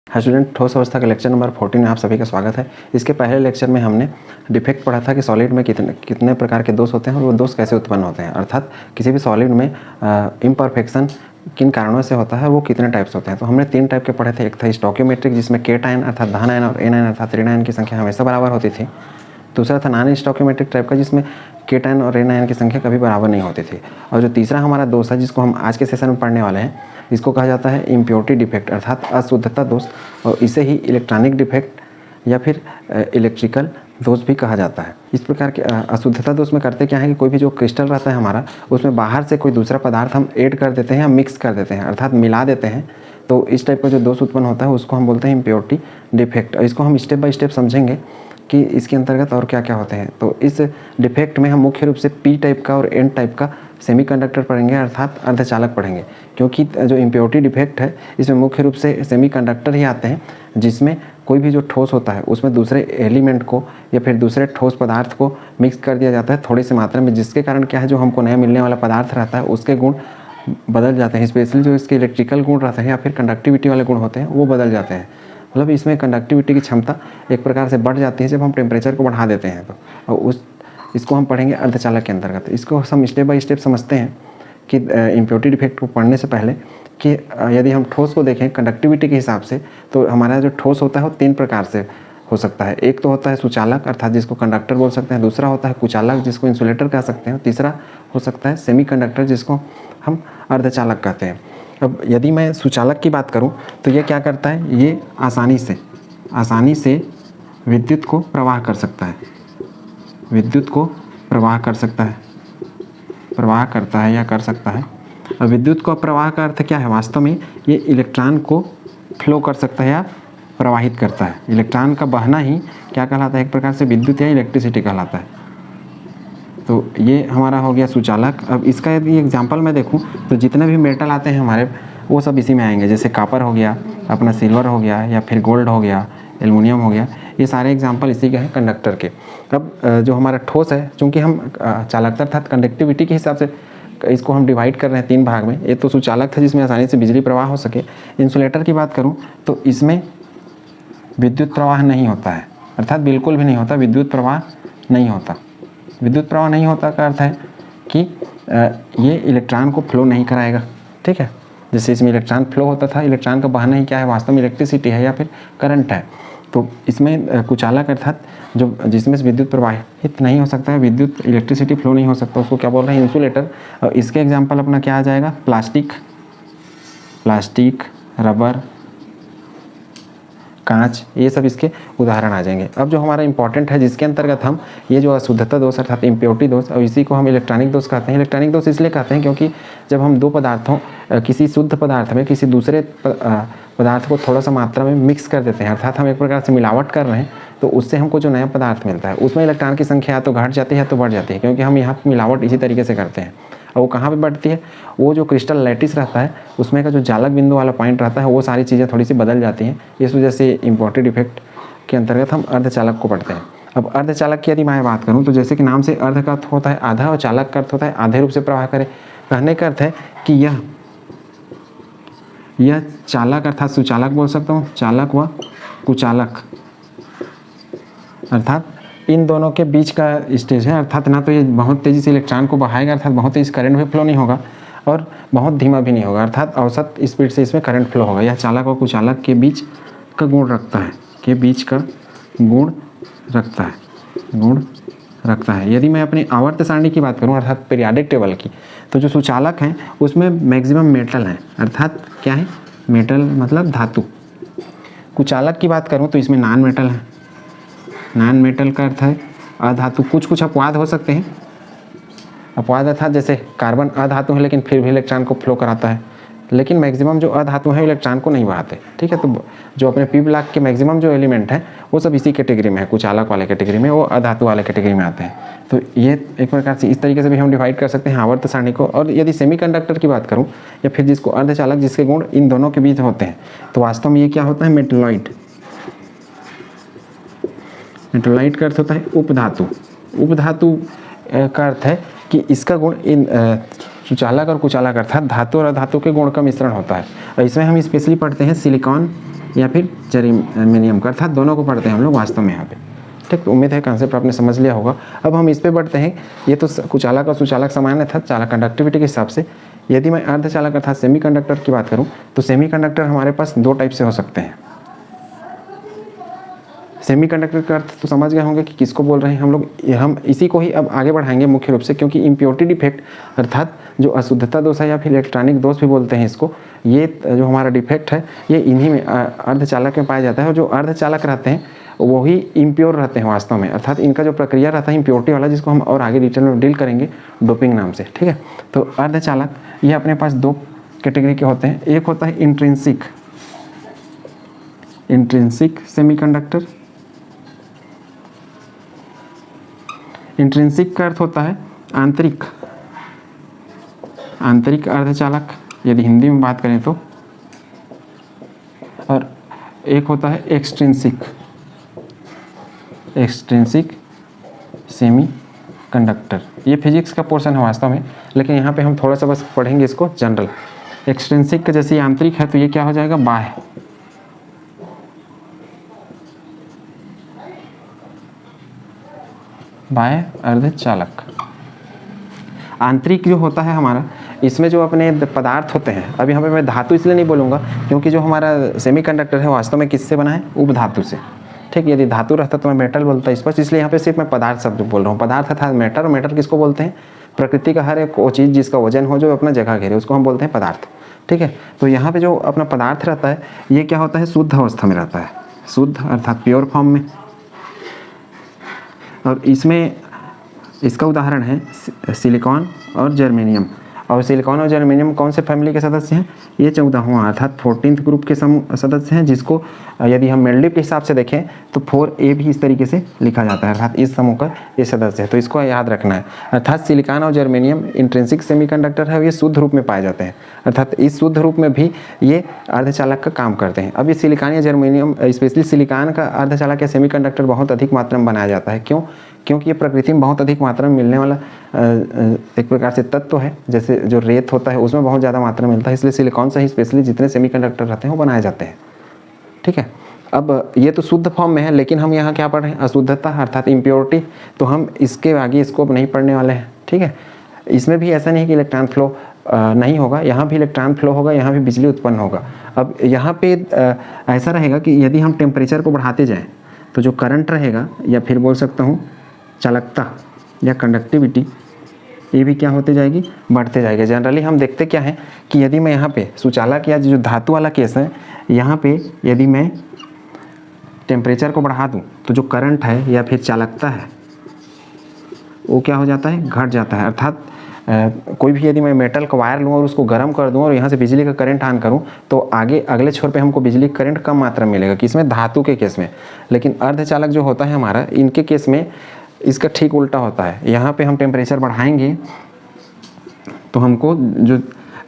Hi student, ठोस अवस्था के लेक्चर नंबर 14 में आप सभी का स्वागत है। इसके पहले लेक्चर में हमने डिफेक्ट पढ़ा था कि सॉलिड में कितने प्रकार के दोष होते हैं और वो दोष कैसे उत्पन्न होते हैं, अर्थात किसी भी सॉलिड में इम्परफेक्शन किन कारणों से होता है, वो कितने टाइप्स होते हैं। तो हमने 3 टाइप के पढ़े थे। एक था स्टोकियोमेट्रिक, जिसमें केट आयन अर्थात धन आयन और एन आयन अर्थात ऋण आयन की संख्या हमेशा बराबर होती थी। दूसरा था नॉन स्टोकियोमेट्रिक टाइप का, जिसमें केट आयन और एन आयन की संख्या कभी बराबर नहीं होती थी। और जो तीसरा हमारा दोष है, जिसको हम आज के सेशन में पढ़ने वाले हैं, इसको कहा जाता है इम्प्योरिटी डिफेक्ट अर्थात अशुद्धता दोष, और इसे ही इलेक्ट्रॉनिक डिफेक्ट या फिर इलेक्ट्रिकल दोष भी कहा जाता है। इस प्रकार के अशुद्धता दोष में करते क्या है कि कोई भी जो क्रिस्टल रहता है हमारा, उसमें बाहर से कोई दूसरा पदार्थ हम ऐड कर देते हैं या मिक्स कर देते हैं, अर्थात मिला देते हैं। तो इस टाइप का जो दोष उत्पन्न होता है उसको हम बोलते हैं इम्प्योरिटी डिफेक्ट। और इसको हम स्टेप बाय स्टेप समझेंगे कि इसके अंतर्गत और क्या क्या होते हैं। तो इस डिफेक्ट में हम मुख्य रूप से पी टाइप का और एन टाइप का सेमीकंडक्टर पढ़ेंगे अर्थात अर्धचालक पढ़ेंगे, क्योंकि जो इम्प्योरिटी डिफेक्ट है इसमें मुख्य रूप से सेमीकंडक्टर ही आते हैं, जिसमें कोई भी जो ठोस होता है उसमें दूसरे एलिमेंट को या फिर दूसरे ठोस पदार्थ को मिक्स कर दिया जाता है थोड़ी सी मात्रा में, जिसके कारण क्या है जो हमको नया मिलने वाला पदार्थ रहता है उसके गुण बदल जाते हैं। स्पेशली जो इसके इलेक्ट्रिकल गुण रहते हैं या फिर कंडक्टिविटी वाले गुण होते हैं वो बदल जाते हैं। मतलब इसमें कंडक्टिविटी की क्षमता एक प्रकार से बढ़ जाती है जब हम टेम्परेचर को बढ़ा देते हैं। तो और इसको हम पढ़ेंगे अर्धचालक के अंतर्गत। इसको हम स्टेप बाय स्टेप समझते हैं कि इम्प्योरिटी डिफेक्ट को पढ़ने से पहले कि यदि हम ठोस को देखें कंडक्टिविटी के हिसाब से, तो हमारा जो ठोस होता है वो 3 प्रकार से हो सकता है। एक तो होता है सुचालक अर्थात जिसको कंडक्टर बोल सकते हैं, दूसरा होता है कुचालक जिसको इंसुलेटर कह सकते हैं, तीसरा हो सकता है सेमीकंडक्टर जिसको हम अर्धचालक कहते हैं। अब यदि मैं सुचालक की बात करूं तो ये क्या करता है, ये आसानी से विद्युत को प्रवाह कर सकता है, विद्युत को प्रवाह कर सकता है, प्रवाह करता है या कर सकता है। और विद्युत को प्रवाह का अर्थ क्या है, वास्तव में ये इलेक्ट्रॉन को फ्लो कर सकता है या प्रवाहित करता है। इलेक्ट्रॉन का बहना ही क्या कहलाता है, एक प्रकार से विद्युत या इलेक्ट्रिसिटी कहलाता है। तो ये हमारा हो गया सुचालक। अब इसका यदि एग्जांपल मैं देखूं तो जितने भी मेटल आते हैं हमारे वो सब इसी में आएंगे, जैसे कॉपर हो गया, अपना सिल्वर हो गया, या फिर गोल्ड हो गया, एल्युमिनियम हो गया, ये सारे एग्जांपल इसी के हैं कंडक्टर के। अब जो हमारा ठोस है, चूँकि हम चालकता अर्थात कंडक्टिविटी के हिसाब से इसको हम डिवाइड कर रहे हैं 3 भाग में। ये तो सुचालक था जिसमें आसानी से बिजली प्रवाह हो सके। इंसुलेटर की बात करूँ तो इसमें विद्युत प्रवाह नहीं होता है, अर्थात बिल्कुल भी नहीं होता, विद्युत प्रवाह नहीं होता। विद्युत प्रवाह नहीं होता का अर्थ है कि ये इलेक्ट्रॉन को फ्लो नहीं कराएगा, ठीक है। जैसे इसमें इलेक्ट्रॉन फ्लो होता था, इलेक्ट्रॉन का बहना ही क्या है, वास्तव में इलेक्ट्रिसिटी है या फिर करंट है। तो इसमें कुचालक अर्थात जो जिसमें से विद्युत प्रवाहित नहीं हो सकता है, विद्युत इलेक्ट्रिसिटी फ्लो नहीं हो सकता, उसको क्या बोल रहे हैं, इंसुलेटर। और इसके एग्जाम्पल अपना क्या आ जाएगा, प्लास्टिक, रबर, कांच, ये सब इसके उदाहरण आ जाएंगे। अब जो हमारा इंपॉर्टेंट है, जिसके अंतर्गत हम ये जो अशुद्धता दोष अर्थात इम्प्योरिटी दोष, और इसी को हम इलेक्ट्रॉनिक दोष कहते हैं। इलेक्ट्रॉनिक दोष इसलिए कहते हैं क्योंकि जब हम 2 पदार्थों किसी शुद्ध पदार्थ में किसी दूसरे पदार्थ को थोड़ा सा मात्रा में मिक्स कर देते हैं, अर्थात हम एक प्रकार से मिलावट कर रहे हैं, तो उससे हमको जो नया पदार्थ मिलता है उसमें इलेक्ट्रॉन की संख्या या तो घट जाती है या तो बढ़ जाती है, क्योंकि हम यहाँ पर मिलावट इसी तरीके से करते हैं। और वो कहाँ पे बढ़ती है, वो जो क्रिस्टल लैटिस रहता है उसमें का जो जालक बिंदु वाला पॉइंट रहता है, वो सारी चीज़ें थोड़ी सी बदल जाती हैं। इस वजह से इम्प्योरिटी डिफेक्ट के अंतर्गत हम अर्धचालक को पढ़ते हैं। अब अर्धचालक की यदि मैं बात करूँ तो जैसे कि नाम से अर्ध का अर्थ होता है आधा और चालक का अर्थ होता है आधे रूप से प्रवाह करे। कहने का अर्थ है कि यह चालक अर्थात सुचालक बोल सकता हूँ, चालक व कुचालक अर्थात इन दोनों के बीच का स्टेज है। अर्थात ना तो ये बहुत तेज़ी से इलेक्ट्रॉन को बहाएगा, अर्थात बहुत तेज़ी करंट भी फ्लो नहीं होगा, और बहुत धीमा भी नहीं होगा, अर्थात औसत स्पीड से इसमें करंट फ्लो होगा। यह चालक और कुचालक के बीच का गुण रखता है, गुण रखता है। यदि मैं अपनी आवर्त सारणी की बात करूं अर्थात पीरियाडिक टेबल की, तो जो सुचालक हैं उसमें मैक्सिमम मेटल हैं, अर्थात क्या है, मेटल मतलब धातु। कुचालक की बात करूं तो इसमें नॉन मेटल है। नॉन मेटल का अर्थ है अधातु। कुछ अपवाद हो सकते हैं, अपवाद अर्थात जैसे कार्बन अधातु है लेकिन फिर भी इलेक्ट्रॉन को फ्लो कराता है, लेकिन मैक्सिमम जो अधातु है इलेक्ट्रॉन को नहीं बढ़ाते, ठीक है। तो जो अपने पी ब्लॉक के मैक्सिमम जो एलिमेंट है वो सब इसी कैटेगरी में है, कुचालक वाले कैटेगरी में, वो अधातु वाले कैटेगरी में आते हैं। तो ये एक प्रकार से इस तरीके से भी हम डिवाइड कर सकते हैं आवर्त सारणी को। और यदि सेमीकंडक्टर की बात करूँ या फिर जिसको अर्धचालक, जिसके गुण इन दोनों के बीच होते हैं, तो वास्तव में ये क्या होता है, मेटलॉइड का अर्थ होता है उपधातु। उपधातु का अर्थ है कि इसका गुण इन सुचालक और कुचालक अर्थात धातु और अधातु के गुण का मिश्रण होता है। और इसमें हम स्पेशली पढ़ते हैं सिलिकॉन या फिर जर्मेनियम का, अर्थात दोनों को पढ़ते हैं हम लोग वास्तव में यहाँ पे। ठीक, तो उम्मीद है कंसेप्ट आपने समझ लिया होगा। अब हम इस पे बढ़ते हैं। ये तो कुचालक और सुचालक समान था चालक कंडक्टिविटी के हिसाब से। यदि मैं अर्धचालक अर्थात सेमीकंडक्टर की बात करूँ तो सेमीकंडक्टर हमारे पास दो टाइप से हो सकते हैं। सेमीकंडक्टर का अर्थ तो समझ गए होंगे कि किसको बोल रहे हैं हम लोग। हम इसी को ही अब आगे बढ़ाएंगे मुख्य रूप से, क्योंकि इम्प्योरिटी डिफेक्ट अर्थात जो अशुद्धता दोष है या फिर इलेक्ट्रॉनिक दोष भी बोलते हैं इसको, ये जो हमारा डिफेक्ट है ये इन्हीं में अर्धचालक में पाया जाता है। और जो अर्धचालक रहते हैं वही इम्प्योर रहते हैं वास्तव में, अर्थात इनका जो प्रक्रिया रहता है इम्प्योरिटी वाला, जिसको हम और आगे डिटेल में डील करेंगे डोपिंग नाम से। ठीक है, तो अर्धचालक ये अपने पास दो कैटेगरी के होते हैं। एक होता है इंट्रिंसिक सेमीकंडक्टर। इंट्रिंसिक का अर्थ होता है आंतरिक अर्धचालक यदि हिंदी में बात करें तो, और एक होता है एक्सट्रिंसिक सेमीकंडक्टर। ये फिजिक्स का पोर्शन है वास्तव में, लेकिन यहाँ पे हम थोड़ा सा बस पढ़ेंगे इसको जनरल। एक्सट्रिंसिक का जैसे आंतरिक है तो ये क्या हो जाएगा, बाह्य अर्धचालक। आंतरिक जो होता है हमारा, इसमें जो अपने पदार्थ होते हैं, अब यहाँ पे मैं धातु इसलिए नहीं बोलूँगा क्योंकि जो हमारा सेमीकंडक्टर है वास्तव में किससे बना है, उपधातु से। ठीक, यदि धातु रहता तो मैं मेटल बोलता स्पष्ट, इसलिए यहाँ पे सिर्फ मैं पदार्थ शब्द बोल रहा हूँ। पदार्थ था मेटल, और मेटल किसको बोलते हैं, प्रकृति का हर एक वो चीज़ जिसका वजन हो, जो अपना जगह घेरे, उसको हम बोलते हैं पदार्थ। ठीक है, तो यहाँ पे जो अपना पदार्थ रहता है ये क्या होता है, शुद्ध अवस्था में रहता है, शुद्ध अर्थात प्योर फॉर्म में। और इसमें इसका उदाहरण है सिलिकॉन और जर्मेनियम। और सिलिकॉन और जर्मेनियम कौन से फैमिली के सदस्य हैं, ये 14वां अर्थात 14th ग्रुप के सदस्य हैं, जिसको यदि हम मेंडलीव के हिसाब से देखें तो 4A भी इस तरीके से लिखा जाता है, अर्थात इस समूह का ये सदस्य है। तो इसको याद रखना है। अर्थात सिलिकॉन और जर्मेनियम इंट्रिंसिक सेमीकंडक्टर है, ये शुद्ध रूप में पाए जाते हैं, अर्थात इस शुद्ध रूप में भी ये अर्धचालक का काम करते हैं। अब ये सिलिकॉन या जर्मेनियम, स्पेशली सिलिकॉन का अर्धचालक या सेमीकंडक्टर बहुत अधिक मात्रा में बनाया जाता है। क्यों? क्योंकि ये प्रकृति में बहुत अधिक मात्रा में मिलने वाला एक प्रकार से तत्व है। जैसे जो रेत होता है उसमें बहुत ज़्यादा मात्रा में मिलता है, इसलिए सिलिकॉन से ही स्पेशली जितने सेमीकंडक्टर रहते हैं वो बनाए जाते हैं। ठीक है, अब ये तो शुद्ध फॉर्म में है, लेकिन हम यहाँ क्या पढ़ रहे हैं, अशुद्धता अर्थात इम्प्योरिटी। तो हम इसके आगे स्कोप नहीं पढ़ने वाले हैं। ठीक है, इसमें भी ऐसा नहीं कि इलेक्ट्रॉन फ्लो नहीं होगा, यहाँ भी इलेक्ट्रॉन फ्लो होगा, यहाँ भी बिजली उत्पन्न होगा। अब यहाँ पे ऐसा रहेगा कि यदि हम टेम्परेचर को बढ़ाते जाएँ तो जो करंट रहेगा, या फिर बोल सकता हूँ चालकता या कंडक्टिविटी, ये भी क्या होते जाएगी, बढ़ते जाएगी। जनरली हम देखते क्या है कि यदि मैं यहाँ पे सुचालक या जो धातु वाला केस है, यहाँ पे यदि मैं टेम्परेचर को बढ़ा दूँ तो जो करंट है या फिर चालकता है वो क्या हो जाता है, घट जाता है। अर्थात कोई भी यदि मैं मेटल का वायर लूँ और उसको गर्म कर दूँ और यहाँ से बिजली का करंट ऑन करूँ तो आगे अगले छोर पे हमको बिजली करंट कम मात्रा में मिलेगा, किसमें, धातु के केस में। लेकिन अर्धचालक जो होता है हमारा, इनके केस में इसका ठीक उल्टा होता है। यहाँ पे हम टेम्परेचर बढ़ाएंगे तो हमको जो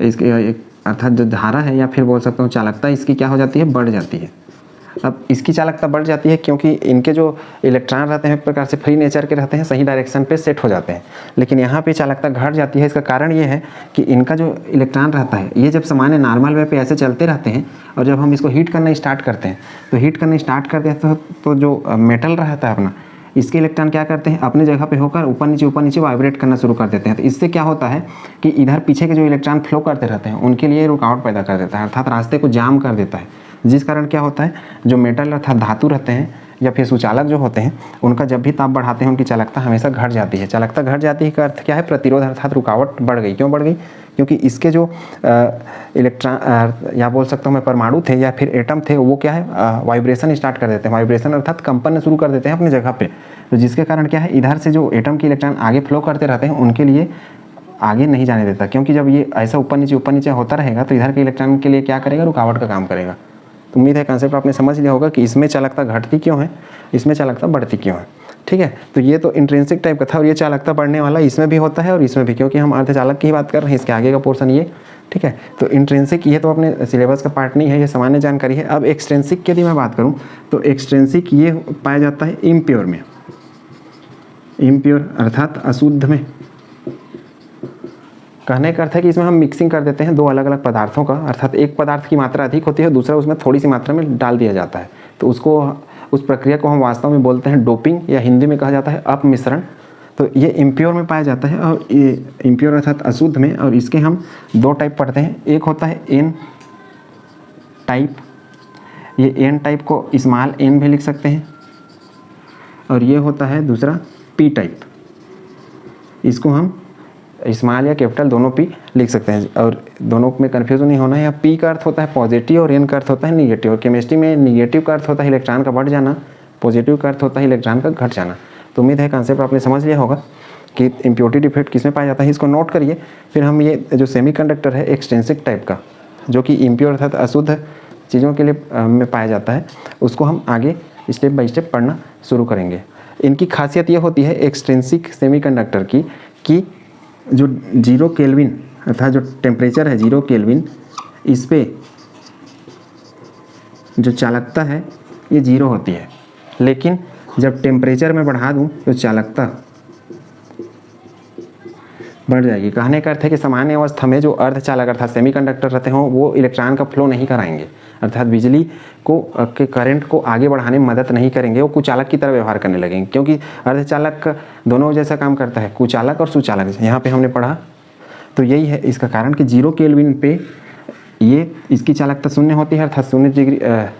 इसके अर्थात जो धारा है या फिर बोल सकता हूँ चालकता, इसकी क्या हो जाती है, बढ़ जाती है। अब इसकी चालकता बढ़ जाती है क्योंकि इनके जो इलेक्ट्रॉन रहते हैं एक प्रकार से फ्री नेचर के रहते हैं, सही डायरेक्शन पे सेट हो जाते हैं। लेकिन यहाँ पे चालकता घट जाती है। इसका कारण ये है कि इनका जो इलेक्ट्रॉन रहता है ये जब सामान्य नॉर्मल वे पे ऐसे चलते रहते हैं, और जब हम इसको हीट करना स्टार्ट करते हैं तो हीट करना स्टार्ट करते हैं तो जो मेटल रहता है अपना, इसके इलेक्ट्रॉन क्या करते हैं, अपने जगह पे होकर ऊपर नीचे वाइब्रेट करना शुरू कर देते हैं। तो इससे क्या होता है कि इधर पीछे के जो इलेक्ट्रॉन फ्लो करते रहते हैं उनके लिए रुकावट पैदा कर देता है, अर्थात रास्ते को जाम कर देता है। जिस कारण क्या होता है, जो मेटल अर्थात धातु रहते हैं या फिर सुचालक जो होते हैं, उनका जब भी ताप बढ़ाते हैं उनकी चालकता हमेशा घट जाती है। चालकता घट जाती है का अर्थ क्या है, प्रतिरोध अर्थात रुकावट बढ़ गई। क्यों बढ़ गई? क्योंकि इसके जो इलेक्ट्रॉन या बोल सकता हूँ मैं परमाणु थे या फिर एटम थे, वो क्या है, वाइब्रेशन स्टार्ट कर देते हैं। वाइब्रेशन अर्थात कंपन शुरू कर देते हैं अपनी जगह पे। तो जिसके कारण क्या है, इधर से जो एटम के इलेक्ट्रॉन आगे फ्लो करते रहते हैं उनके लिए आगे नहीं जाने देता। क्योंकि जब ये ऐसा ऊपर नीचे होता रहेगा तो इधर के इलेक्ट्रॉन के लिए क्या करेगा, रुकावट का काम करेगा। तो उम्मीद है कंसेप्ट आपने समझ लिया होगा कि इसमें चालकता घटती क्यों है, इसमें चालकता बढ़ती क्यों है। ठीक है, तो ये तो इंट्रिंसिक टाइप का था, और ये चालकता बढ़ने वाला इसमें भी होता है और इसमें भी, क्योंकि हम अर्धचालक की ही बात कर रहे हैं। इसके आगे का पोर्शन ये, ठीक है। तो इंट्रिंसिक ये तो अपने सिलेबस का पार्ट नहीं है, ये सामान्य जानकारी है। अब एक्सट्रिंसिक की यदि मैं बात करूँ तो एक्सट्रिंसिक ये पाया जाता है इम्प्योर में, इम्प्योर अर्थात अशुद्ध में, कहने का अर्थ है कि इसमें हम मिक्सिंग कर देते हैं दो अलग अलग पदार्थों का, अर्थात एक पदार्थ की मात्रा अधिक होती है, दूसरा उसमें थोड़ी सी मात्रा में डाल दिया जाता है, तो उसको उस प्रक्रिया को हम वास्तव में बोलते हैं डोपिंग, या हिंदी में कहा जाता है अपमिश्रण। तो ये इम्प्योर में पाया जाता है, और ये इम्प्योर अर्थात अशुद्ध में, और इसके हम दो टाइप पढ़ते हैं। एक होता है एन टाइप, ये एन टाइप को स्मॉल एन भी लिख सकते हैं, और ये होता है दूसरा पी टाइप, इसको हम स्मॉल या कैपिटल दोनों पी लिख सकते हैं, और दोनों में कन्फ्यूजन नहीं होना है। या पी का अर्थ होता है पॉजिटिव और एन का अर्थ होता है निगेटिव। और केमिस्ट्री में निगेटिव का अर्थ होता है इलेक्ट्रॉन का बढ़ जाना, पॉजिटिव का अर्थ होता है इलेक्ट्रॉन का घट जाना। तो उम्मीद है कंसेप्ट आपने समझ लिया होगा कि इम्प्योरिटी डिफेक्ट किसमें पाया जाता है, इसको नोट करिए। फिर हम ये जो सेमीकंडक्टर है एक्सट्रिंसिक टाइप का, जो कि इम्प्योर अर्थात अशुद्ध चीज़ों के लिए में पाया जाता है, उसको हम आगे स्टेप बाय स्टेप पढ़ना शुरू करेंगे। इनकी खासियत ये होती है एक्सट्रिंसिक सेमीकंडक्टर की कि जो 0 केल्विन अर्थात जो टेम्परेचर है 0 केल्विन, इस पे जो चालकता है ये 0 होती है, लेकिन जब टेम्परेचर में बढ़ा दूं तो चालकता बढ़ जाएगी। कहने का अर्थ है कि सामान्य अवस्था में जो अर्धचालक अर्थात सेमीकंडक्टर रहते हों वो इलेक्ट्रॉन का फ्लो नहीं कराएंगे, अर्थात बिजली को के करंट को आगे बढ़ाने में मदद नहीं करेंगे, वो कुचालक की तरह व्यवहार करने लगेंगे, क्योंकि अर्धचालक दोनों जैसा काम करता है, कुचालक और सुचालक। यहाँ पे हमने पढ़ा, तो यही है इसका कारण कि 0 केल्विन पे ये इसकी चालकता शून्य होती है, अर्थात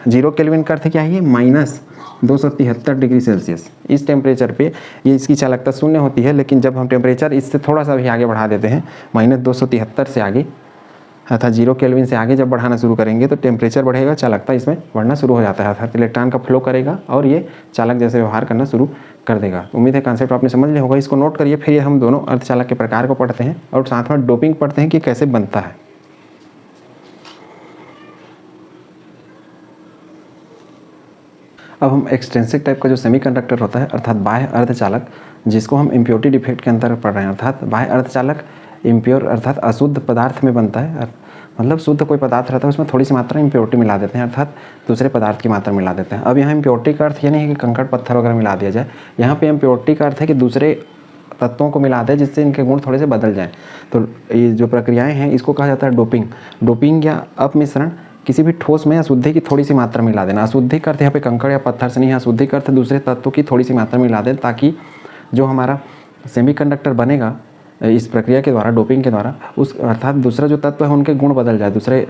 0 केल्विन का अर्थ क्या है, -273 डिग्री सेल्सियस। इस टेम्परेचर पे ये इसकी चालकता शून्य होती है, लेकिन जब हम टेम्परेचर इससे थोड़ा सा भी आगे बढ़ा देते हैं -273 से आगे, अर्थात 0 केल्विन से आगे जब बढ़ाना शुरू करेंगे तो टेम्परेचर बढ़ेगा, चालकता इसमें बढ़ना शुरू हो जाता है, अर्थात इलेक्ट्रॉन का फ्लो करेगा और ये चालक जैसे व्यवहार करना शुरू कर देगा। उम्मीद है कॉन्सेप्ट आपने समझ लिया होगा, इसको नोट करिए। फिर ये हम दोनों अर्धचालक के प्रकार को पढ़ते हैं और साथ में डोपिंग पढ़ते हैं कि कैसे बनता है। अब हम एक्सट्रिंसिक टाइप का जो सेमीकंडक्टर होता है अर्थात बाह्य अर्धचालक, जिसको हम इम्प्योरिटी डिफेक्ट के अंतर्गत पढ़ रहे हैं, अर्थात बाह्य अर्धचालक इम्प्योर अर्थात अशुद्ध पदार्थ में बनता है, मतलब शुद्ध कोई पदार्थ रहता है उसमें थोड़ी सी मात्रा इम्प्योरिटी मिला देते हैं, अर्थात दूसरे पदार्थ की मात्रा मिला देते हैं। अब यहाँ इम्प्योरिटी का अर्थ ये नहीं है कि कंकड़ पत्थर वगैरह मिला दिया जाए, यहाँ पे इम्प्योरिटी का अर्थ है कि दूसरे तत्वों को मिला दें जिससे इनके गुण थोड़े से बदल जाएँ। तो ये जो प्रक्रियाएँ हैं इसको कहा जाता है डोपिंग। डोपिंग या अपमिश्रण, किसी भी ठोस में अशुद्धि की थोड़ी सी मात्रा मिला देना। अशुद्धि का अर्थ यहाँ पे कंकड़ या पत्थर से नहीं है, अशुद्धि का अर्थ दूसरे तत्वों की थोड़ी सी मात्रा मिला दें, ताकि जो हमारा सेमीकंडक्टर बनेगा इस प्रक्रिया के द्वारा, डोपिंग के द्वारा, उस अर्थात दूसरा जो तत्व है उनके गुण बदल जाए दूसरे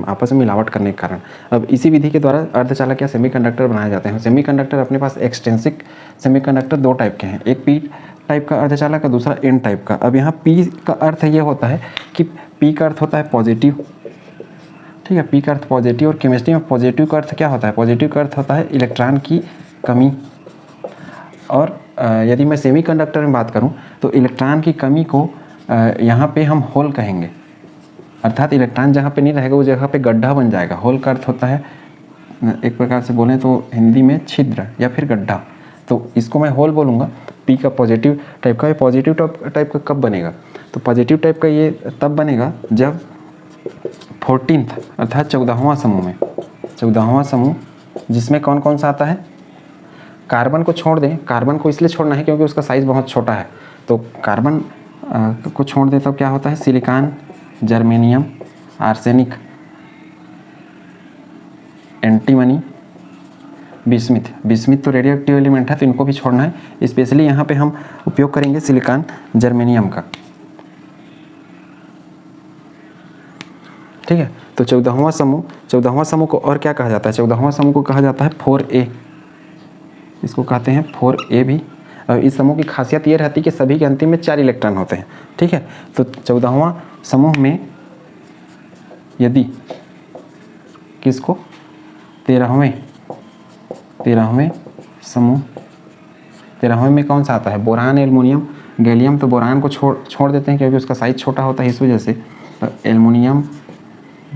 आपस में मिलावट करने के कारण। अब इसी विधि के द्वारा अर्धचालक या सेमीकंडक्टर बनाए जाते हैं। सेमीकंडक्टर अपने पास एक्सट्रिंसिक सेमीकंडक्टर दो टाइप के हैं, एक पी टाइप का अर्धचालक और दूसरा एन टाइप का। अब यहाँ पी का अर्थ ये होता है कि पी का अर्थ होता है पॉजिटिव, ठीक है, पी का अर्थ पॉजिटिव। और केमिस्ट्री में पॉजिटिव का अर्थ क्या होता है, पॉजिटिव का अर्थ होता है इलेक्ट्रॉन की कमी। और यदि मैं सेमीकंडक्टर में बात करूं तो इलेक्ट्रॉन की कमी को यहाँ पे हम होल कहेंगे, अर्थात इलेक्ट्रॉन जहाँ पे नहीं रहेगा उस जगह पे गड्ढा बन जाएगा। होल का अर्थ होता है, एक प्रकार से बोलें तो हिंदी में छिद्र या फिर गड्ढा, तो इसको मैं होल बोलूँगा। पी का पॉजिटिव टाइप का, पॉजिटिव टाइप का कब बनेगा, तो पॉजिटिव टाइप का ये तब बनेगा जब 14th अर्थात 14वां समूह में, 14वां समूह जिसमें कौन कौन सा आता है, कार्बन को छोड़ दें। कार्बन को इसलिए छोड़ना है क्योंकि उसका साइज़ बहुत छोटा है, तो कार्बन को छोड़ दें तब क्या होता है, silicon, germanium, arsenic, antimony, bismuth. Bismuth तो रेडियो एक्टिव एलिमेंट है तो इनको भी छोड़ना है। स्पेशली यहाँ पे हम उपयोग करेंगे सिलिकॉन, जर्मेनियम का, ठीक है। तो 14वां समूह को और क्या कहा जाता है, 14वां समूह को कहा जाता है 4A, इसको कहते हैं 4A भी। और इस समूह की खासियत ये रहती है कि सभी के अंतिम में 4 इलेक्ट्रॉन होते हैं, ठीक है। तो 14वां समूह में यदि किसको 13वें समूह, 13वें में कौन सा आता है, बोरान, एल्युमिनियम, गैलियम। तो बोरान को छोड़ देते हैं क्योंकि उसका साइज छोटा होता है इस वजह से, एल्युमिनियम,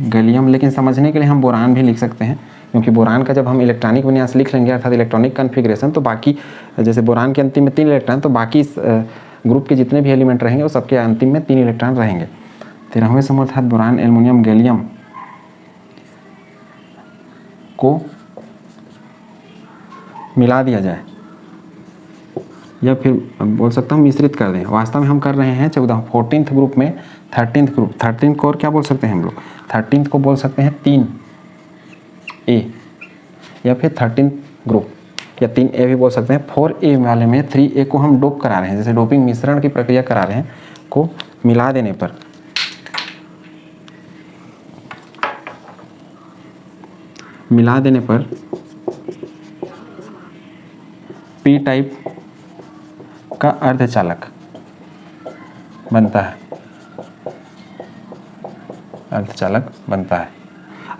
गैलियम। लेकिन समझने के लिए हम बोरान भी लिख सकते हैं, क्योंकि बोरान का जब हम इलेक्ट्रॉनिक विन्यास लिख लेंगे अर्थात इलेक्ट्रॉनिक कॉन्फ़िगरेशन, तो बाकी जैसे बोरान के अंतिम में 3 इलेक्ट्रॉन, तो बाकी इस ग्रुप के जितने भी एलिमेंट रहेंगे वो सबके अंतिम में 3 इलेक्ट्रॉन रहेंगे। 13वें समूह अर्थात बोरान, एल्युमिनियम, गैलियम को मिला दिया जाए या फिर बोल सकता हूँ मिश्रित कर दें। वास्तव में हम कर रहे हैं 14th ग्रुप में 13th ग्रुप, 13th को और क्या बोल सकते हैं हम लोग, 13th को बोल सकते हैं 3A या फिर 13th ग्रुप या 3A भी बोल सकते हैं। 4A वाले में 3A को हम डोप करा रहे हैं, जैसे डोपिंग मिश्रण की प्रक्रिया करा रहे हैं, को मिला देने पर P टाइप का अर्धचालक बनता है, अर्धचालक बनता है।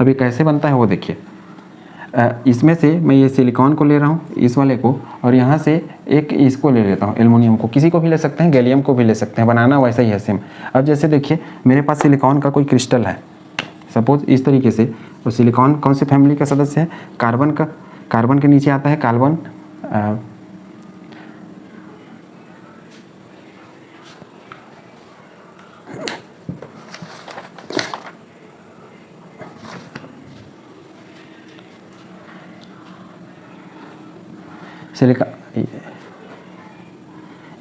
अब ये कैसे बनता है वो देखिए, इसमें से मैं ये सिलिकॉन को ले रहा हूँ, इस वाले को, और यहाँ से एक इसको ले लेता हूँ, एल्युमिनियम को, किसी को भी ले सकते हैं, गैलियम को भी ले सकते हैं, बनाना वैसा ही है सेम। अब जैसे देखिए मेरे पास सिलिकॉन का कोई क्रिस्टल है सपोज इस तरीके से, तो सिलिकॉन कौन सी फैमिली का सदस्य है, कार्बन का, कार्बन के नीचे आता है कार्बन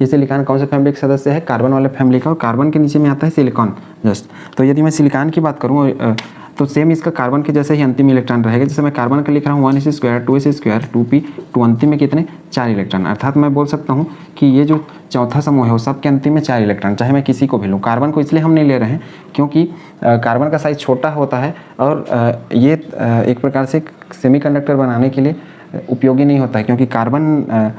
ये सिलिकॉन कौन से फैमिली का सदस्य है, कार्बन वाले फैमिली का, और कार्बन के नीचे में आता है सिलिकॉन जस्ट। तो यदि मैं सिलिकॉन की बात करूँ तो सेम इसका कार्बन के जैसे ही अंतिम इलेक्ट्रॉन रहेगा, जैसे मैं कार्बन का लिख रहा हूँ 1s² 2s², 2p, 2 अंतिम में कितने 4 इलेक्ट्रॉन, अर्थात मैं बोल सकता हूँ कि ये जो चौथा समूह है वो सबके अंतिम में 4 इलेक्ट्रॉन, चाहे मैं किसी को भी लूँ। कार्बन को इसलिए हम नहीं ले रहे हैं क्योंकि कार्बन का साइज छोटा होता है और ये एक प्रकार से सेमीकंडक्टर बनाने के लिए उपयोगी नहीं होता है, क्योंकि कार्बन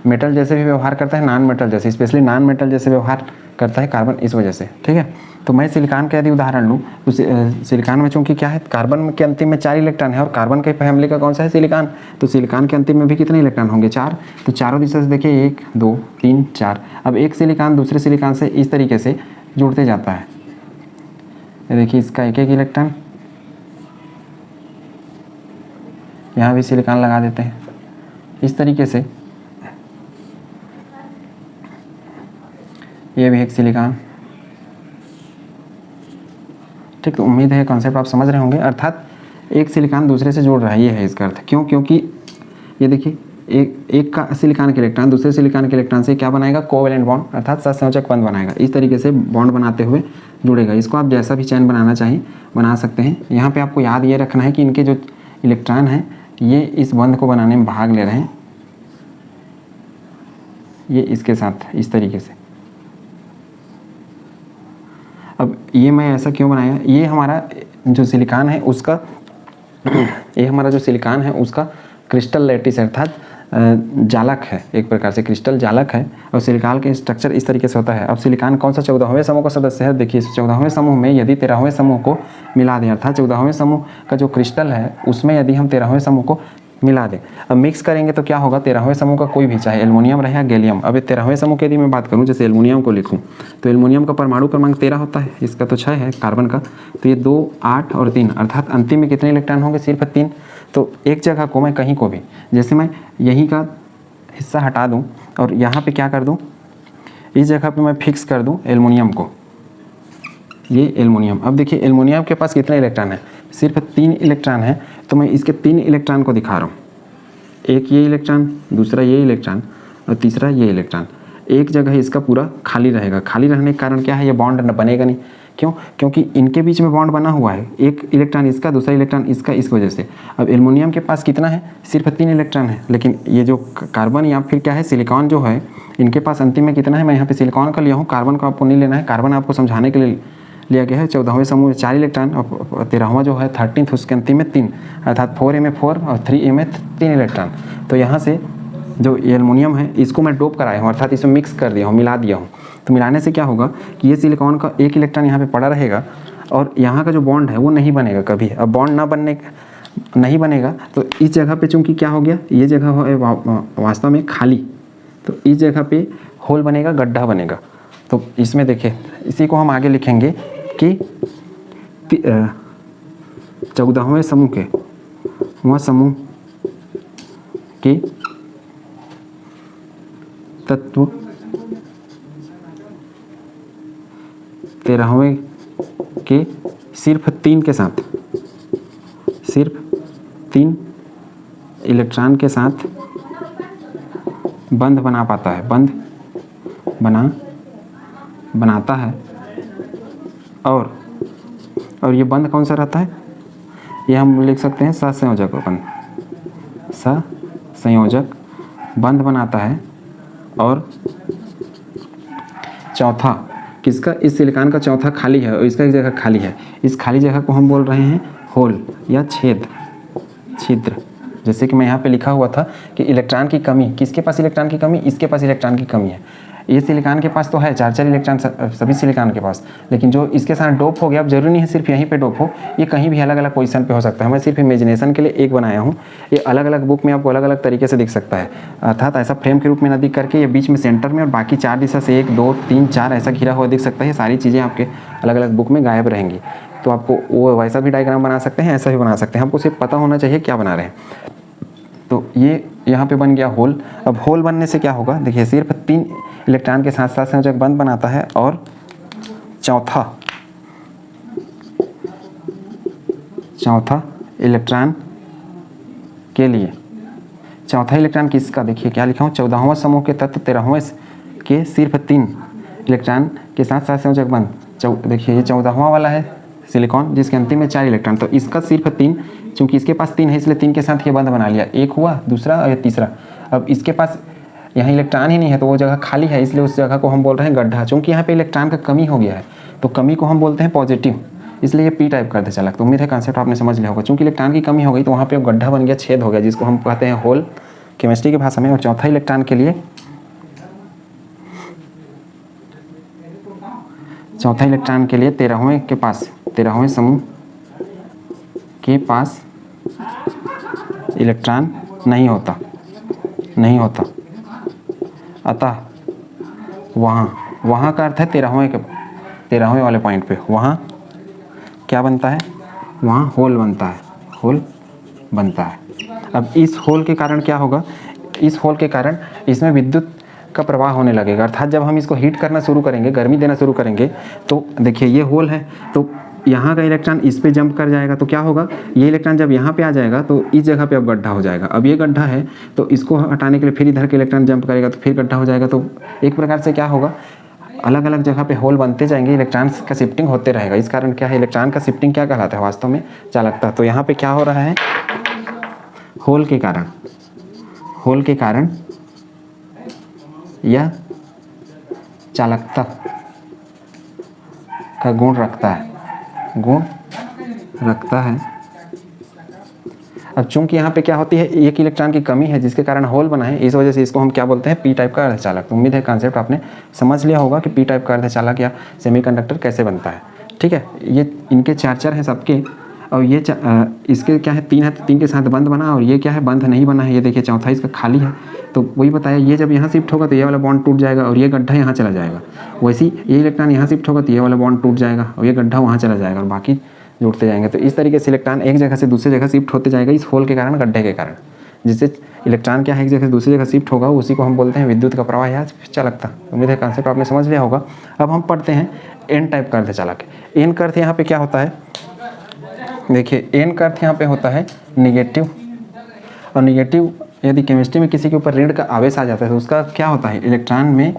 मेटल जैसे भी व्यवहार करता है, नॉन मेटल जैसे, स्पेशली नॉन मेटल जैसे व्यवहार करता है कार्बन, इस वजह से। ठीक है, तो मैं सिलिकॉन का यदि उदाहरण लूँ तो सिलिकॉन में चूंकि क्या है, कार्बन के अंतिम में 4 इलेक्ट्रॉन है और कार्बन के फैमिली का कौन सा है, सिलिकॉन, तो सिलिकॉन के अंतिम में भी कितने इलेक्ट्रॉन होंगे, 4। तो चारों दिशा से देखिए 1 2 3 4। अब एक सिलिकॉन दूसरे सिलिकॉन से इस तरीके से जुड़ते जाता है, ये देखिए इसका एक इलेक्ट्रॉन, यहाँ भी सिलिकॉन लगा देते हैं इस तरीके से, ये भी एक सिलिकॉन। ठीक, तो उम्मीद है कॉन्सेप्ट आप समझ रहे होंगे, अर्थात एक सिलिकॉन दूसरे से जोड़ रहा है, ये है इसका अर्थ। क्यों, क्योंकि ये देखिए एक का सिलिकॉन के इलेक्ट्रॉन दूसरे सिलिकॉन के इलेक्ट्रॉन से क्या बनाएगा, कोवेलेंट बॉन्ड, अर्थात सहसंयोजक बंध बनाएगा, इस तरीके से बॉन्ड बनाते हुए जुड़ेगा। इसको आप जैसा भी चैन बनाना चाहिए बना सकते हैं। यहाँ पे आपको याद ये रखना है कि इनके जो इलेक्ट्रॉन हैं ये इस बंध को बनाने में भाग ले रहे हैं, ये इसके साथ इस तरीके से। अब ये मैं ऐसा क्यों बनाया, ये हमारा जो सिलिकॉन है उसका ये हमारा जो सिलिकॉन है उसका क्रिस्टल लैटिस अर्थात जालक है, एक प्रकार से क्रिस्टल जालक है, और सिलिकॉन के स्ट्रक्चर इस तरीके से होता है। अब सिलिकॉन कौन सा 14वें समूह का सदस्य है, देखिए इस 14वें समूह में यदि 13वें समूह को मिला दें, अर्थात 14वें समूह का जो क्रिस्टल है उसमें यदि हम 13वें समूह को मिला दें, अब मिक्स करेंगे तो क्या होगा, 13वें समूह का कोई भी, चाहे एल्युमिनियम रहे या गैलियम। अब 13वें समूह की यदि मैं बात करूं, जैसे एल्युमिनियम को लिखूं तो एल्युमिनियम का परमाणु क्रमांक 13 होता है, इसका तो 6 है कार्बन का, तो ये 2 8 और 3, अर्थात अंतिम में कितने इलेक्ट्रॉन होंगे, सिर्फ 3। तो एक जगह को मैं कहीं को भी, जैसे मैं यहीं का हिस्सा हटा दूँ और यहाँ पर क्या कर दूँ, इस जगह पर मैं फिक्स कर दूँ एल्युमिनियम को, ये एल्युमिनियम। अब देखिए एल्युमिनियम के पास कितने इलेक्ट्रॉन है, सिर्फ 3 इलेक्ट्रॉन है, तो मैं इसके 3 इलेक्ट्रॉन को दिखा रहा हूँ, एक ये इलेक्ट्रॉन, दूसरा ये इलेक्ट्रॉन और तीसरा ये इलेक्ट्रॉन। एक जगह इसका पूरा खाली रहेगा, खाली रहने के कारण क्या है, ये बॉन्ड बनेगा नहीं। क्यों, क्योंकि इनके बीच में बॉन्ड बना हुआ है, एक इलेक्ट्रॉन इसका दूसरा इलेक्ट्रॉन इसका, इस वजह से। अब एल्युमिनियम के पास कितना है, सिर्फ 3 इलेक्ट्रॉन है, लेकिन ये जो कार्बन या फिर क्या है सिलिकॉन जो है, इनके पास अंतिम में कितना है, मैं यहाँ पे सिलिकॉन का लिया हूँ, कार्बन को आपको नहीं लेना है, कार्बन आपको समझाने के लिए लिया गया है। 14वें समूह में 4 इलेक्ट्रॉन और 13वां जो है 13th उसके अंतिम में 3, अर्थात 4A में 4 और 3A में 3 इलेक्ट्रॉन। तो यहाँ से जो एल्युमिनियम है इसको मैं डोप कराया हूँ, अर्थात इसमें मिक्स कर दिया हूँ, मिला दिया हूँ। तो मिलाने से क्या होगा कि ये सिलिकॉन का एक इलेक्ट्रॉन यहाँ पे पड़ा रहेगा और यहाँ का जो बॉन्ड है वो नहीं बनेगा कभी। अब बॉन्ड ना बनने नहीं बनेगा तो इस जगह पे चूँकि क्या हो गया, ये जगह है वास्तव में खाली, तो इस जगह पे होल बनेगा, गड्ढा बनेगा। तो इसमें देखिए इसी को हम आगे लिखेंगे कि 14वें समूह के वह समूह के तत्व 13वें के सिर्फ 3 के साथ, सिर्फ 3 इलेक्ट्रॉन के साथ बंध बना पाता है, बंध बनाता है और ये बंध कौन सा रहता है, ये हम लिख सकते हैं सहसंयोजक बंध, सहसंयोजक बंध बनाता है। और चौथा किसका, इस सिलिकॉन का चौथा खाली है और इसका एक जगह खाली है। इस खाली जगह को हम बोल रहे हैं होल या छिद्र। जैसे कि मैं यहाँ पे लिखा हुआ था कि इलेक्ट्रॉन की कमी, किसके पास इलेक्ट्रॉन की कमी, इसके पास इलेक्ट्रॉन की कमी है। ये सिलिकॉन के पास तो है 4 इलेक्ट्रॉन सभी सिलिकॉन के पास, लेकिन जो इसके साथ डोप हो गया, अब जरूरी नहीं है सिर्फ यहीं पे डोप हो, ये कहीं भी अलग अलग पोजीशन पे हो सकता है। मैं सिर्फ इमेजिनेशन के लिए एक बनाया हूँ, ये अलग अलग बुक में आपको अलग अलग तरीके से दिख सकता है। अर्थात ऐसा फ्रेम के रूप में ना दिख करके ये बीच में सेंटर में और बाकी 4 दिशा से 1 2 3 4 ऐसा घिरा हुआ दिख सकता है। ये सारी चीज़ें आपके अलग अलग बुक में गायब रहेंगी, तो आपको वो वैसा भी डायग्राम बना सकते हैं, ऐसा भी बना सकते हैं, आपको सिर्फ पता होना चाहिए क्या बना रहे हैं। तो ये यहाँ पे बन गया होल। अब होल बनने से क्या होगा, देखिए सिर्फ 3 इलेक्ट्रॉन के साथ साथ संयोजक बंध बनाता है। और चौथा इलेक्ट्रॉन के लिए, चौथा इलेक्ट्रॉन किसका, देखिए क्या लिखा हूँ, 14वां समूह के तत्व 13वें के सिर्फ 3 इलेक्ट्रॉन के साथ साथ संयोजक बंध। देखिए ये 14वां वाला है सिलिकॉन, जिसके अंतिम में 4 इलेक्ट्रॉन, तो इसका सिर्फ 3, चूंकि इसके पास 3 है इसलिए 3 के साथ ये बंध बना लिया, एक हुआ, दूसरा और तीसरा। अब इसके पास यहाँ इलेक्ट्रॉन ही नहीं है तो वो जगह खाली है, इसलिए उस जगह को हम बोल रहे हैं गड्ढा। चूंकि यहाँ पे इलेक्ट्रॉन का कमी हो गया है तो कमी को हम बोलते हैं पॉजिटिव, इसलिए ये पी टाइप करते चला। तो उम्मीद है कॉन्सेप्ट आपने समझ लिया होगा। चूंकि इलेक्ट्रॉन की कमी हो गई तो वहाँ पे गड्ढा बन गया, छेद हो गया, जिसको हम कहते हैं होल केमिस्ट्री की भाषा में। और चौथा इलेक्ट्रॉन के लिए, चौथा इलेक्ट्रॉन के लिए 13वें समूह के पास इलेक्ट्रॉन नहीं होता। अतः वहाँ का अर्थ है 13वें वाले पॉइंट पे वहाँ क्या बनता है, वहाँ होल बनता है। अब इस होल के कारण क्या होगा, इस होल के कारण इसमें विद्युत का प्रवाह होने लगेगा। अर्थात जब हम इसको हीट करना शुरू करेंगे, गर्मी देना शुरू करेंगे, तो देखिए ये होल है, तो यहाँ का इलेक्ट्रॉन इस पे जंप कर जाएगा, तो क्या होगा, ये इलेक्ट्रॉन जब यहाँ पे आ जाएगा तो इस जगह पे अब गड्ढा हो जाएगा। अब ये गड्ढा है तो इसको हटाने के लिए फिर इधर के इलेक्ट्रॉन जंप करेगा तो फिर गड्ढा हो जाएगा। तो एक प्रकार से क्या होगा, अलग अलग जगह पे होल बनते जाएंगे, इलेक्ट्रॉन्स का शिफ्टिंग होते रहेगा। इस कारण क्या है, इलेक्ट्रॉन का शिफ्टिंग क्या कहलाता है, वास्तव में चालकता। तो यहाँ पे क्या हो रहा है, होल के कारण यह चालकता का गुण रखता है। अब चूंकि यहाँ पे क्या होती है, एक इलेक्ट्रॉन की कमी है जिसके कारण होल बना है, इस वजह से इसको हम क्या बोलते हैं, पी टाइप का अर्धचालक। तो उम्मीद है कॉन्सेप्ट आपने समझ लिया होगा कि पी टाइप का अर्धचालक या सेमीकंडक्टर कैसे बनता है। ठीक है, ये इनके 4 हैं सबके, और ये इसके क्या है, 3 है तो 3 के साथ बंध बना, और ये क्या है, बंध नहीं बना है। ये देखिए चौथा इसका खाली है, तो वही बताया, ये जब यहाँ शिफ्ट होगा तो ये वाला बॉन्ड टूट जाएगा और ये गड्ढा यहाँ चला जाएगा। वैसे ही ये इलेक्ट्रॉन यहाँ शिफ्ट होगा तो ये वाला बॉन्ड टूट जाएगा और ये गड्ढा वहाँ चला जाएगा और बाकी जुड़ते जाएंगे। तो इस तरीके से इलेक्ट्रॉन एक जगह से दूसरी जगह शिफ्ट होते जाएगा इस होल के कारण, गड्ढे के कारण, जिससे इलेक्ट्रॉन क्या है, एक जगह से दूसरी जगह शिफ्ट होगा, उसी को हम बोलते हैं विद्युत का प्रवाह या चालकता। उम्मीद है कॉन्सेप्ट आपने समझ लिया होगा। अब हम पढ़ते हैं एन टाइप का अर्धचालक। एन का अर्थ यहाँ पे क्या होता है, देखिए एन का अर्थ यहाँ पे होता है निगेटिव, और निगेटिव यदि केमिस्ट्री में किसी के ऊपर ऋण का आवेश आ जाता है तो उसका क्या होता है, इलेक्ट्रॉन में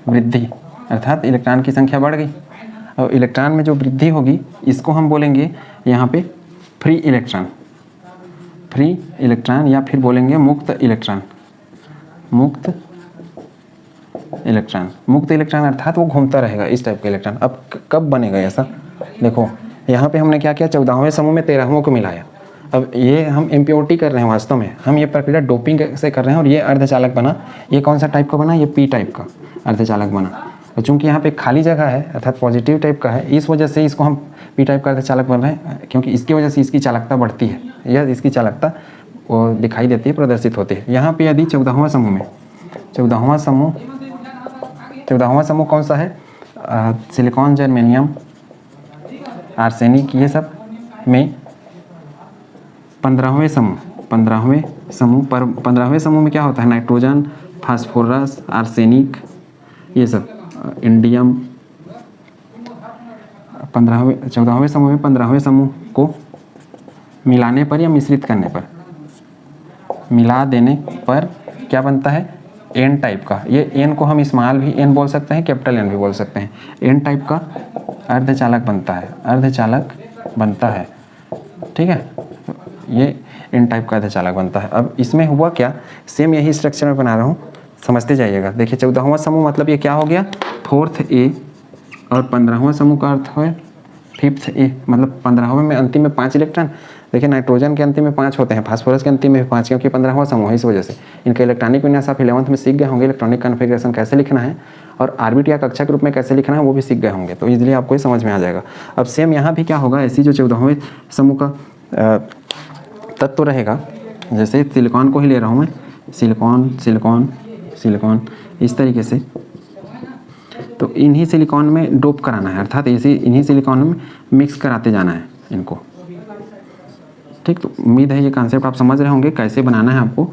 वृद्धि, अर्थात इलेक्ट्रॉन की संख्या बढ़ गई। और इलेक्ट्रॉन में जो वृद्धि होगी इसको हम बोलेंगे यहाँ पे फ्री इलेक्ट्रॉन या फिर बोलेंगे मुक्त इलेक्ट्रॉन अर्थात वो घूमता रहेगा इस टाइप का इलेक्ट्रॉन। अब कब बनेगा ऐसा, देखो यहाँ पे हमने क्या किया, 14वें समूह में 13वें को मिलाया। अब ये हम इम्प्योरिटी कर रहे हैं, वास्तव में हम ये प्रक्रिया डोपिंग से कर रहे हैं और ये अर्धचालक बना। ये कौन सा टाइप का बना, ये पी टाइप का अर्धचालक बना। और चूंकि यहाँ पे खाली जगह है अर्थात पॉजिटिव टाइप का है, इस वजह से इसको हम पी टाइप का अर्धचालक बन रहे हैं, क्योंकि इसकी वजह से इसकी चालकता बढ़ती है, यह इसकी चालकता वो दिखाई देती है, प्रदर्शित होती है। यहाँ पे यदि 14वां समूह कौन सा है, सिलिकॉन, जर्मेनियम, आर्सेनिक, ये सब में 15वें समूह में क्या होता है, नाइट्रोजन, फास्फोरस, आर्सेनिक, ये सब, इंडियम। 14वें समूह में 15वें समूह को मिलाने पर या मिश्रित करने पर, मिला देने पर क्या बनता है, एन टाइप का। ये एन को हम स्मॉल भी एन बोल सकते हैं, कैपिटल एन भी बोल सकते हैं। एन टाइप का अर्धचालक बनता है, ठीक है। ये इन टाइप का अर्धचालक बनता है। अब इसमें हुआ क्या, सेम यही स्ट्रक्चर में बना रहा हूँ, समझते जाइएगा। देखिए 14वां समूह मतलब ये क्या हो गया, 4th A, और 15वां समूह का अर्थ है 5th A, मतलब 15वें में अंतिम में 5 इलेक्ट्रॉन। देखिए नाइट्रोजन के अंतिम में 5 होते हैं, फास्फोरस के अंतिम में 5, क्योंकि 15वां समूह है, इस वजह से इनका इलेक्ट्रॉनिक विन्यास आप 11th में सीख गए होंगे, इलेक्ट्रॉनिक कन्फिग्रेशन कैसे लिखना है और ऑर्बिट या कक्षा के रूप में कैसे लिखना है वो भी सीख गए होंगे, तो इजीली आपको ये समझ में आ जाएगा। अब सेम यहाँ भी क्या होगा, ऐसी जो 14वें समूह का तत्व रहेगा, जैसे सिलिकॉन को ही ले रहा हूँ मैं, सिलिकॉन सिलिकॉन सिलिकॉन, इस तरीके से, तो इन्हीं सिलिकॉन में डोप कराना है, अर्थात इन्हीं सिलिकॉन में मिक्स कराते जाना है इनको, ठीक। तो उम्मीद है ये कॉन्सेप्ट आप समझ रहे होंगे कैसे बनाना है आपको।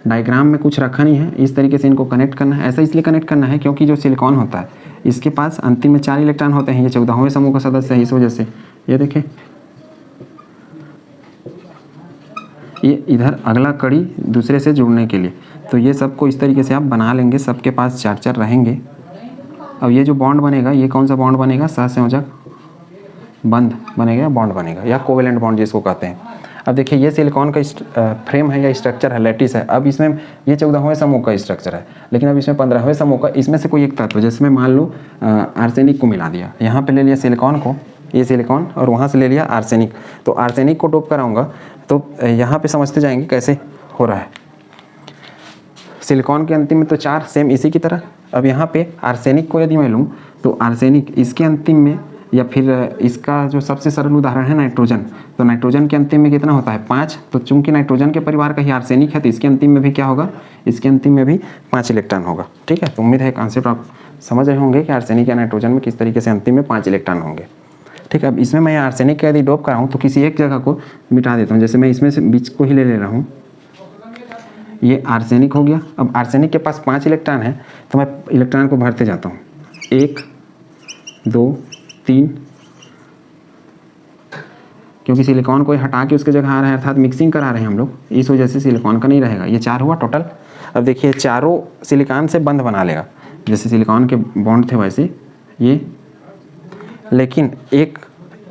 डायग्राम में कुछ रखा नहीं है, इस तरीके से इनको कनेक्ट करना है। ऐसा इसलिए कनेक्ट करना है क्योंकि जो सिलिकॉन होता है इसके पास अंतिम में 4 इलेक्ट्रॉन होते हैं, ये 14वें समूह का सदस्य है, इस वजह से ये देखें, ये इधर अगला कड़ी दूसरे से जुड़ने के लिए, तो ये सबको इस तरीके से आप बना लेंगे, सबके पास 4 रहेंगे। अब ये जो बॉन्ड बनेगा, ये कौन सा बॉन्ड बनेगा, सहसंयोजक बंध बनेगा, बॉन्ड बनेगा, या कोवेलेंट बॉन्ड जिसको कहते हैं। अब देखिए ये सिलिकॉन का फ्रेम है या स्ट्रक्चर है, लैटिस है। अब इसमें ये 14वें समूह का स्ट्रक्चर है, लेकिन अब इसमें 15वें समूह का, इसमें से कोई एक तत्व, जैसे मैं मान लो आर्सेनिक को मिला दिया, यहाँ पे ले लिया सिलिकॉन को, ये सिलिकॉन, और वहाँ से ले लिया आर्सेनिक, तो आर्सेनिक को डोप कराऊंगा, तो यहाँ पे समझते जाएंगे कैसे हो रहा है। सिलिकॉन के अंतिम में तो 4, सेम इसी की तरह। अब यहाँ पे आर्सेनिक को यदि मैं लूँ, तो आर्सेनिक इसके अंतिम में, या फिर इसका जो सबसे सरल उदाहरण है नाइट्रोजन, तो नाइट्रोजन के अंतिम में कितना होता है, 5। तो चूंकि नाइट्रोजन के परिवार का ही आर्सेनिक है, तो इसके अंतिम में भी क्या होगा, इसके अंतिम में भी 5 इलेक्ट्रॉन होगा, ठीक है। तो उम्मीद है कॉन्सेप्ट आप समझ रहे होंगे कि आर्सेनिक या नाइट्रोजन में किस तरीके से अंतिम में 5 इलेक्ट्रॉन होंगे, ठीक है। अब इसमें मैं आर्सेनिक का यदि डोप कराऊँ तो किसी एक जगह को मिटा देता हूँ, जैसे मैं इसमें से बीच को ही ले रहा हूँ, ये आर्सेनिक हो गया। अब आर्सेनिक के पास 5 इलेक्ट्रॉन है, तो मैं इलेक्ट्रॉन को भरते जाता हूँ, 1 2 3, क्योंकि सिलिकॉन को हटा के उसके जगह आ रहा है, अर्थात मिक्सिंग करा रहे हैं हम लोग, इस वजह से सिलिकॉन का नहीं रहेगा। ये 4 हुआ टोटल। अब देखिए चारों सिलिकॉन से बंध बना लेगा, जैसे सिलिकॉन के बॉन्ड थे वैसे ये, लेकिन एक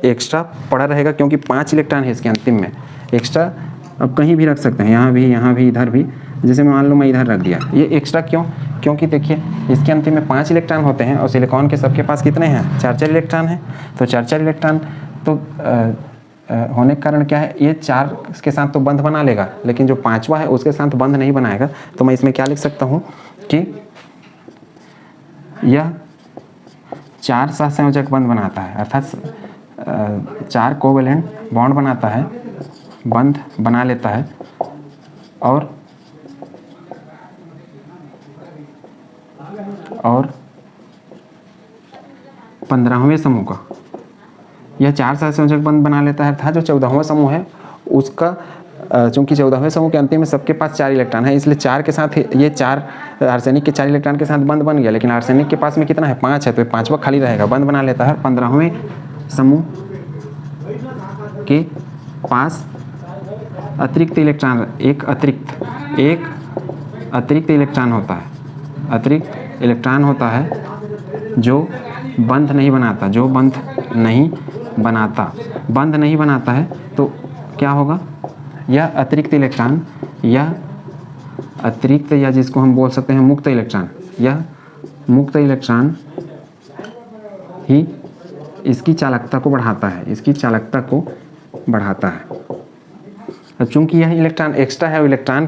एक्स्ट्रा पड़ा रहेगा, क्योंकि 5 इलेक्ट्रॉन है इसके अंतिम में एक्स्ट्रा। अब कहीं भी रख सकते हैं, यहाँ भी इधर भी, जैसे मान लो मैं इधर रख दिया, ये एक्स्ट्रा क्यों, क्योंकि देखिए इसके अंतिम में 5 इलेक्ट्रॉन होते हैं और सिलिकॉन के सबके पास कितने हैं, 4 इलेक्ट्रॉन हैं। तो 4 इलेक्ट्रॉन तो होने के कारण क्या है, ये 4 के साथ तो बंध बना लेगा, लेकिन जो 5वां है उसके साथ बंध नहीं बनाएगा। तो मैं इसमें क्या लिख सकता हूँ कि यह 4 सहसंयोजक बंध बनाता है, अर्थात 4 कोवेलेंट बॉन्ड बनाता है, बंध बना लेता है, और 15वें समूह का यह 4 सहसंयोजक बंध बना लेता है, अर्थात जो 14वां समूह है उसका, चूंकि 14वें समूह के अंतिम में सबके पास 4 इलेक्ट्रॉन है, इसलिए 4 के साथ ये 4 आर्सेनिक के 4 इलेक्ट्रॉन के साथ बंध बन गया, लेकिन आर्सेनिक के पास में कितना है, 5 है, तो 5वां खाली रहेगा, बंध बना लेता है। 15वें समूह के पास अतिरिक्त इलेक्ट्रॉन, एक अतिरिक्त इलेक्ट्रॉन होता है, अतिरिक्त इलेक्ट्रॉन होता है जो बंध नहीं बनाता, बंध नहीं बनाता है। तो क्या होगा, यह अतिरिक्त इलेक्ट्रॉन, यह अतिरिक्त, या जिसको हम बोल सकते हैं मुक्त इलेक्ट्रॉन, यह मुक्त इलेक्ट्रॉन ही इसकी चालकता को बढ़ाता है, अब चूंकि यह इलेक्ट्रॉन एक्स्ट्रा है, इलेक्ट्रॉन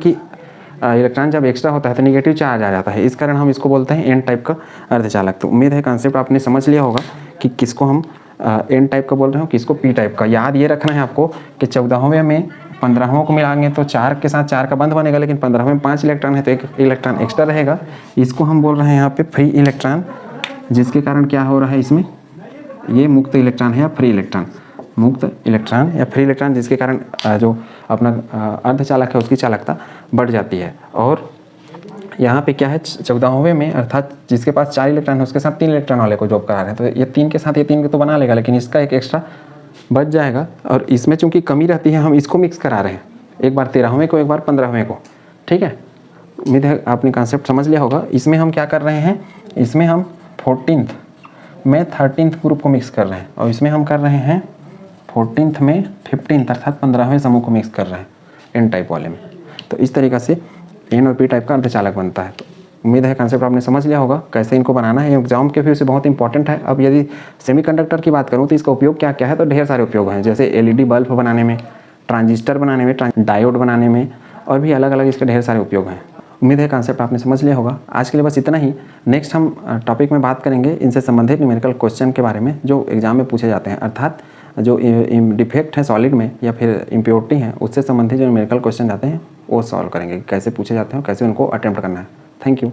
जब एक्स्ट्रा होता है तो निगेटिव चार्ज आ जाता है, इस कारण हम इसको बोलते हैं एन टाइप का अर्धचालक। तो उम्मीद है कॉन्सेप्ट आपने समझ लिया होगा कि किसको हम एन टाइप का बोल रहे हो, किसको पी टाइप का। याद ये रखना है आपको कि 14वें में 15वें को मिलाएंगे तो 4 के साथ 4 का बंध बनेगा, लेकिन 15वें में 5 इलेक्ट्रॉन है तो 1 इलेक्ट्रॉन एक्स्ट्रा रहेगा, इसको हम बोल रहे हैं यहाँ पे फ्री इलेक्ट्रॉन, जिसके कारण क्या हो रहा है इसमें, ये मुक्त इलेक्ट्रॉन है या फ्री इलेक्ट्रॉन, जिसके कारण जो अपना अर्धचालक है उसकी चालकता बढ़ जाती है। और यहाँ पे क्या है, 14वें में अर्थात जिसके पास 4 इलेक्ट्रॉन है उसके साथ 3 इलेक्ट्रॉन वाले को जॉब करा रहे हैं, तो ये 3 के साथ ये 3 को तो बना लेगा, लेकिन इसका एक एक्स्ट्रा बच जाएगा, और इसमें चूंकि कमी रहती है हम इसको मिक्स करा रहे हैं, एक बार 13वें को, एक बार 15वें को, ठीक है। उम्मीद है आपने कॉन्सेप्ट समझ लिया होगा। इसमें हम क्या कर रहे हैं, इसमें हम 14th में 13th ग्रुप को मिक्स कर रहे हैं और इसमें हम कर रहे हैं 14th में 15th अर्थात 15वें समूह को मिक्स कर रहे हैं एन टाइप वाले में। तो इस तरीक़ा से एन और पी टाइप का अर्धचालक बनता है। तो उम्मीद है कंसेप्ट आपने समझ लिया होगा कैसे इनको बनाना है। एग्जाम के व्यू से बहुत इंपॉर्टेंट है। अब यदि सेमीकंडक्टर की बात करूँ तो इसका उपयोग क्या क्या है, तो ढेर सारे उपयोग हैं, जैसे एलईडी बल्ब बनाने में, ट्रांजिस्टर बनाने में, डायोड बनाने में, और भी अलग अलग इसके ढेर सारे उपयोग हैं। उम्मीद है कंसेप्ट आपने समझ लिया होगा। आज के लिए बस इतना ही। नेक्स्ट हम टॉपिक में बात करेंगे इनसे संबंधित न्यूमेरिकल क्वेश्चन के बारे में जो एग्जाम में पूछे जाते हैं, अर्थात जो डिफेक्ट है सॉलिड में या फिर इम्प्योरिटी है उससे संबंधित जो न्यूमेरिकल क्वेश्चन आते हैं वो सॉल्व करेंगे, कैसे पूछे जाते हैं और कैसे उनको अटेम्प्ट करना है। Thank you.